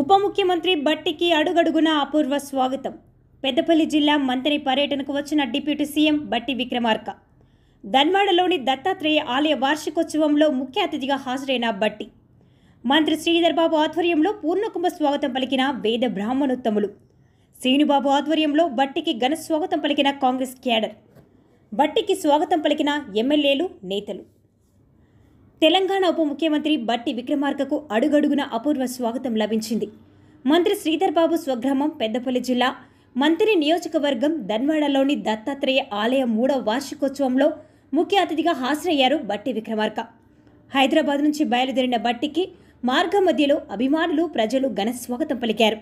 ఉప ముఖ్యమంత్రి బట్టికి అడుగడుగున అపూర్వ స్వాగతం. పెద్దపల్లి జిల్లా మంతని పర్యటనకు వచ్చిన డిప్యూటీ సీఎం బట్టి విక్రమార్క ధన్వాడలోని దత్తాత్రేయ ఆలయ వార్షికోత్సవంలో ముఖ్య అతిథిగా హాజరైన బట్టి మంత్రి శ్రీధర్ బాబు ఆధ్వర్యంలో పూర్ణకుంభ స్వాగతం పలికిన వేద బ్రాహ్మణోత్తములు. శ్రీనుబాబు ఆధ్వర్యంలో బట్టికి ఘన స్వాగతం పలికిన కాంగ్రెస్ క్యాడర్. బట్టికి స్వాగతం పలికిన ఎమ్మెల్యేలు, నేతలు. తెలంగాణ ఉప ముఖ్యమంత్రి బట్టి విక్రమార్కకు అడుగడుగున అపూర్వ స్వాగతం లభించింది. మంత్రి శ్రీధర్ బాబు స్వగ్రామం పెద్దపల్లి జిల్లా మంత్రి నియోజకవర్గం ధన్వాడలోని దత్తాత్రేయ ఆలయ 3వ వార్షికోత్సవంలో ముఖ్య అతిథిగా హాజరయ్యారు బట్టి విక్రమార్క. హైదరాబాద్ నుంచి బయలుదేరిన బట్టికి మార్గ మధ్యలో అభిమానులు, ప్రజలు ఘన స్వాగతం పలికారు.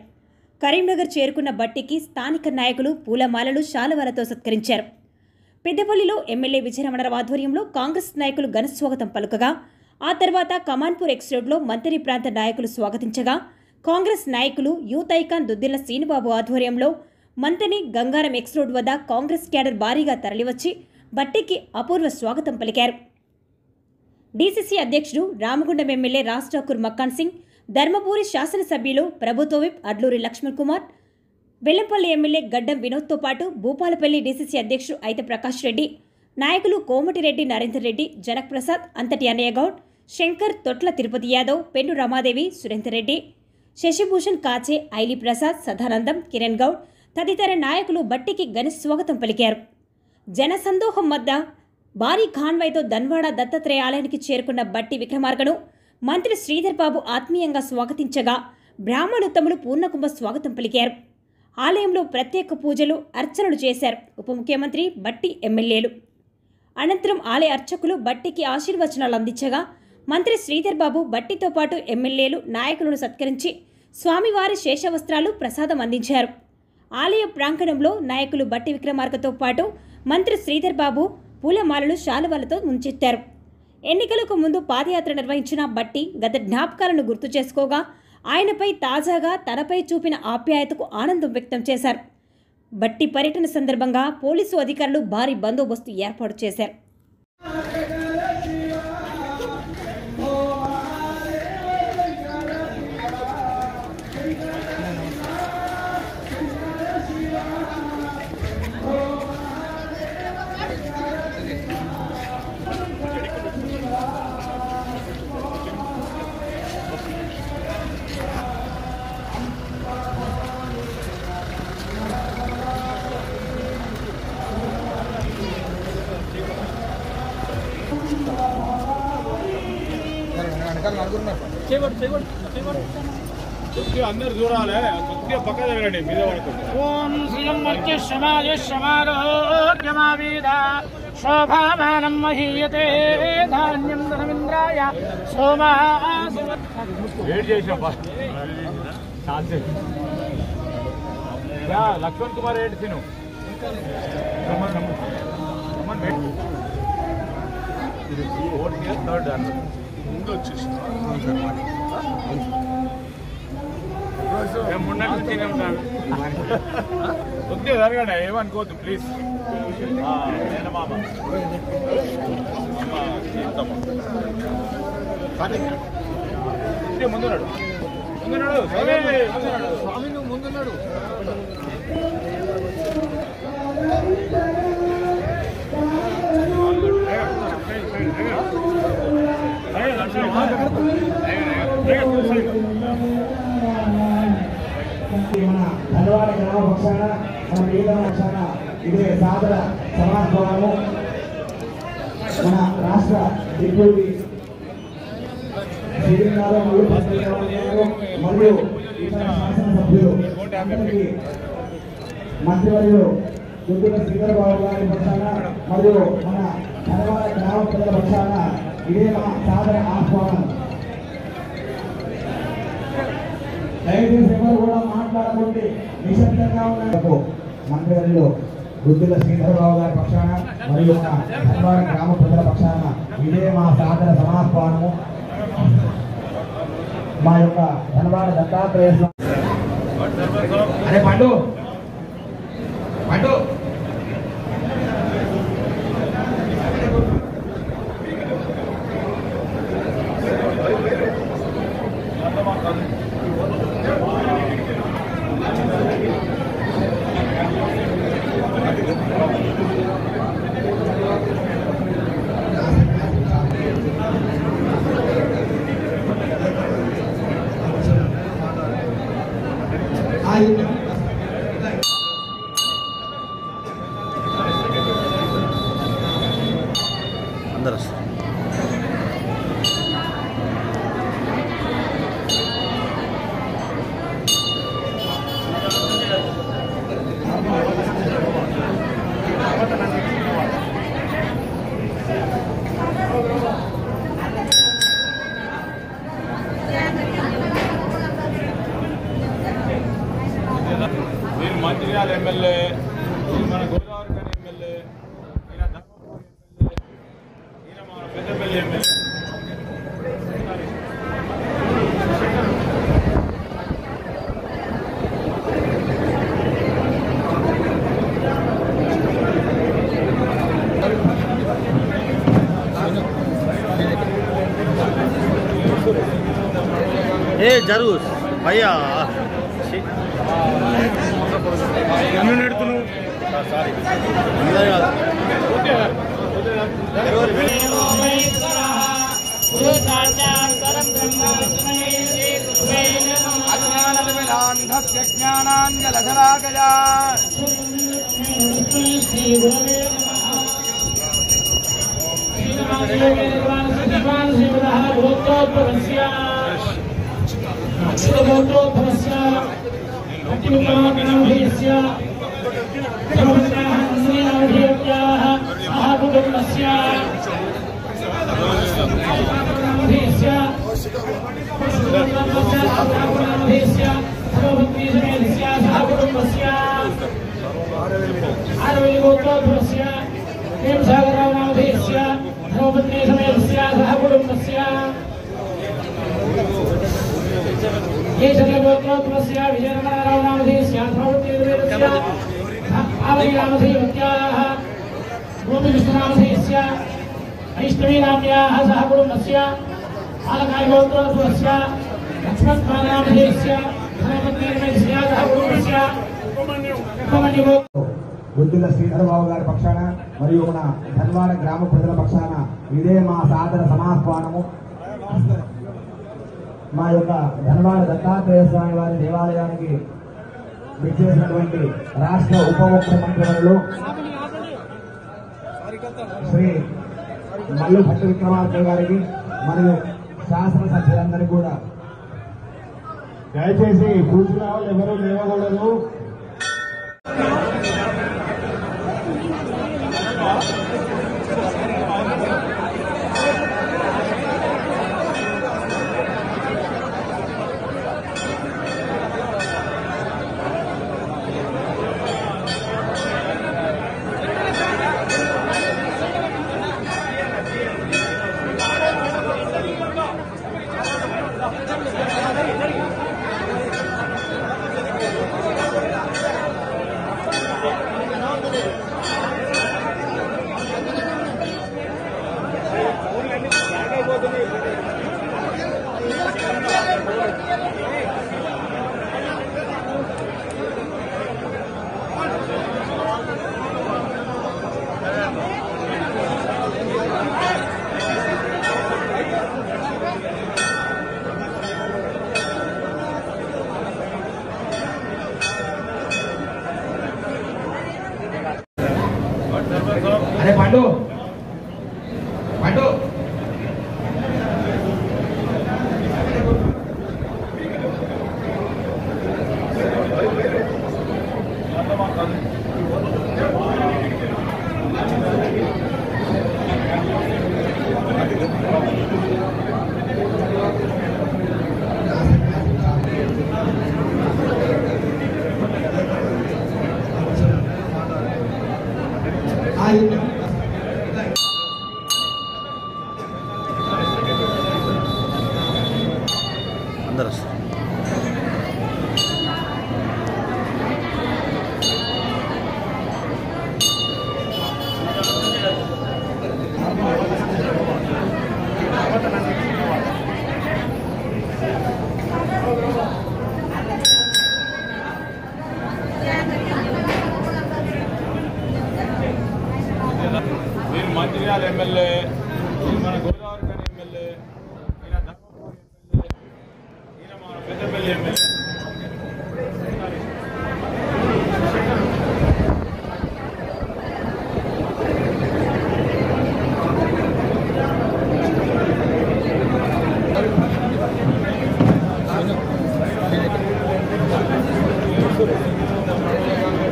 కరీంనగర్ చేరుకున్న బట్టికి స్థానిక నాయకులు పూలమాలలు, శాలువాలతో సత్కరించారు. పెద్దపల్లిలో ఎమ్మెల్యే విజయరమణరావు ఆధ్వర్యంలో కాంగ్రెస్ నాయకులు ఘన స్వాగతం పలుకగా, ఆ తర్వాత కమాన్పూర్ ఎక్స్ రోడ్లో మంతని ప్రాంత నాయకులు స్వాగతించగా, కాంగ్రెస్ నాయకులు యూత్ ఐకాన్ దుద్దిల్ల శ్రీనుబాబు ఆధ్వర్యంలో మంతని గంగారం ఎక్స్ రోడ్ వద్ద కాంగ్రెస్ క్యాడర్ భారీగా తరలివచ్చి బట్టికి అపూర్వ స్వాగతం పలికారు. డీసీసీ అధ్యక్షుడు రామగుండం ఎమ్మెల్యే రాజ్ ఠాకూర్ మక్కాన్ సింగ్, ధర్మపురి శాసనసభ్యులు ప్రభుత్వ విప్ అడ్లూరి లక్ష్మణ్ కుమార్, బెల్లంపల్లి ఎమ్మెల్యే గడ్డం వినోద్తో పాటు భూపాలపల్లి డీసీసీ అధ్యక్షుడు అయితే ప్రకాష్ రెడ్డి, నాయకులు కోమటిరెడ్డి నరేందర్ రెడ్డి, జనక్ ప్రసాద్, అంతటి అన్నయ్య గౌడ్, శంకర్, తొట్ల తిరుపతి యాదవ్, పెన్ను రమాదేవి, సురేందర్ రెడ్డి, శశిభూషణ్ కాచే, ఐలి ప్రసాద్, సదానందం, కిరణ్ గౌడ్ తదితర నాయకులు బట్టికి ఘన స్వాగతం పలికారు. జనసందోహం మధ్య భారీ కాన్వాయ్తో ధన్వాడ దత్తాత్రేయ ఆలయానికి చేరుకున్న బట్టి విక్రమార్కను మంత్రి శ్రీధర్ బాబు ఆత్మీయంగా స్వాగతించగా, బ్రాహ్మణోత్తములు పూర్ణకుంభ స్వాగతం పలికారు. ఆలయంలో ప్రత్యేక పూజలు, అర్చనలు చేశారు ఉప ముఖ్యమంత్రి, బట్టి, ఎమ్మెల్యేలు. అనంతరం ఆలయ అర్చకులు బట్టికి ఆశీర్వచనాలు అందించగా, మంత్రి శ్రీధర్ బాబు బట్టితో పాటు ఎమ్మెల్యేలు, నాయకులను సత్కరించి స్వామివారి శేషవస్త్రాలు, ప్రసాదం అందించారు. ఆలయ ప్రాంగణంలో నాయకులు బట్టి విక్రమార్కతో పాటు మంత్రి శ్రీధర్ బాబు పూలమాలలు, శాలువాలతో ముంచెత్తారు. ఎన్నికలకు ముందు పాదయాత్ర నిర్వహించిన బట్టి గత జ్ఞాపకాలను గుర్తు చేసుకోగా, ఆయనపై తాజాగా తనపై చూపిన ఆప్యాయతకు ఆనందం వ్యక్తం చేశారు. బట్టి పర్యటన సందర్భంగా పోలీసు అధికారులు భారీ బందోబస్తు ఏర్పాటు చేశారు. అందరు చూడాలి, కొద్దిగా పక్క జరగండి, మీద పడుతుంది. ఓం శ్రీయం వర్చి సమాజ సమారోగ్యమావేద శోభామానం మహీయతే ధాన్యం ధనమింద్రాయ సోమా. వెయిట్ చేసాం లక్ష్మణ్ కుమార్ ఏంటి తిను థర్డ్ ముందు వచ్చేసి కొద్దిగా జరగండి, ఏమనుకోవద్దు ప్లీజ్. ముందున్నాడు స్వామి, నువ్వు ముందున్నాడు. మన ధన్వాడ గ్రామ పక్షాన, మన మిగతా పక్షాన ఇదే సాదర సమాస్భావము. మన రాష్ట్ర డిప్యూటీ మరియు ఇతర శాసనసభ్యులు, మంత్రివర్యులు దుద్దిల్ల శ్రీధర్ బాబు గారి పక్షాన మరియు మన ధన్వాడ గ్రామ ప్రజల పక్షాన ఇదే మా సాదర ఆహ్వానం. దయచేసి ఎవరు కూడా మాట్లాడకుండా నిశ్శబ్దంగా ఉన్నందుకు మంత్రివర్యులు దుద్దిల్ల శ్రీధర్ బాబు గారి పక్షాన మరియు మన ధన్వాడ గ్రామ ప్రజల పక్షాన ఇదే మా సాదర సమాహ్వానము. మా యొక్క ధన్వాడ దత్తాత్రేయ అరే పండు పండు అందరూ మీరు మంచిర్యాల ఎమ్మెల్యే, మన గోదావరి ఖని ఎమ్మెల్యే, ఈయన ధర్మపురి ఎమ్మెల్యే, ఈయన మన పెద్దపల్లి ఎమ్మెల్యే. ఏ జరుగు భయ్యా సారీ జ్ఞానాంజలధరాగజా ऐष्णवीनाम्याः सह कुटुम्बस्य आलकायगोत्रोत्तमस्य लक्ष्मणपादामधेयस्य धर्मपत्नीर्मयस्य सह कुटुम्बस्य గుద్దుల శ్రీధరబాబు గారి పక్షాన మరియు మన ధన్వాడ గ్రామ ప్రజల పక్షాన ఇదే మా సాదర సమాహ్వానము. మా యొక్క ధన్వాడ దత్తాత్రేయ స్వామి వారి దేవాలయానికి విచ్చేసినటువంటి రాష్ట్ర ఉప ముఖ్యమంత్రులు శ్రీ మల్లు భట్టి విక్రమార్క గారికి మరియు శాసనసభ్యులందరికీ కూడా దయచేసి కూర్చున్న వాళ్ళు ఎవరు లేవకూడదు. అరే పండు పండు అందరూ మీరు మంచిర్యాల ఎమ్మెల్యే, మన గోదావరి ఖని ఎమ్మెల్యే, ఈయన ధర్మపురి ఎమ్మెల్యే, ఈయన మన పెద్దపల్లి ఎమ్మెల్యే.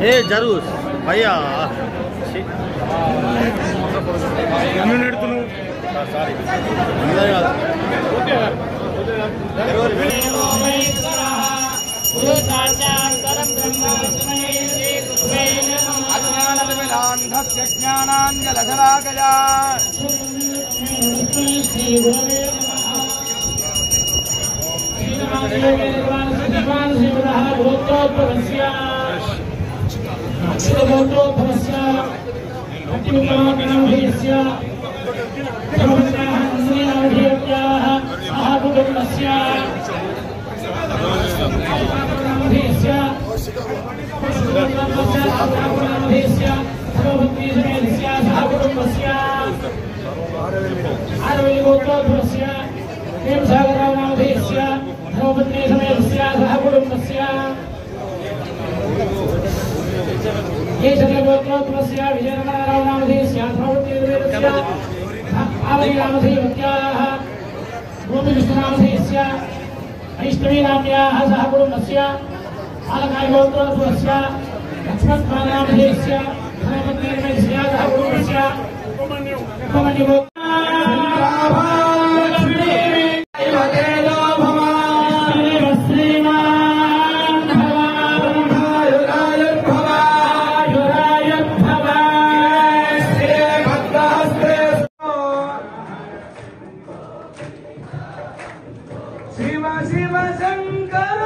ఏ జరూస్ భయ్యా సారీ జ్ఞానాంజలధరాగజా वैष्णवीनाम्याः सह कुटुम्बस्य आलकायगोत्रोद्भवस्य लक्ष्मणनामधेयस्य धनपत्नीरमेणस्य सह कुटुम्बस्य शिव शिव शंकर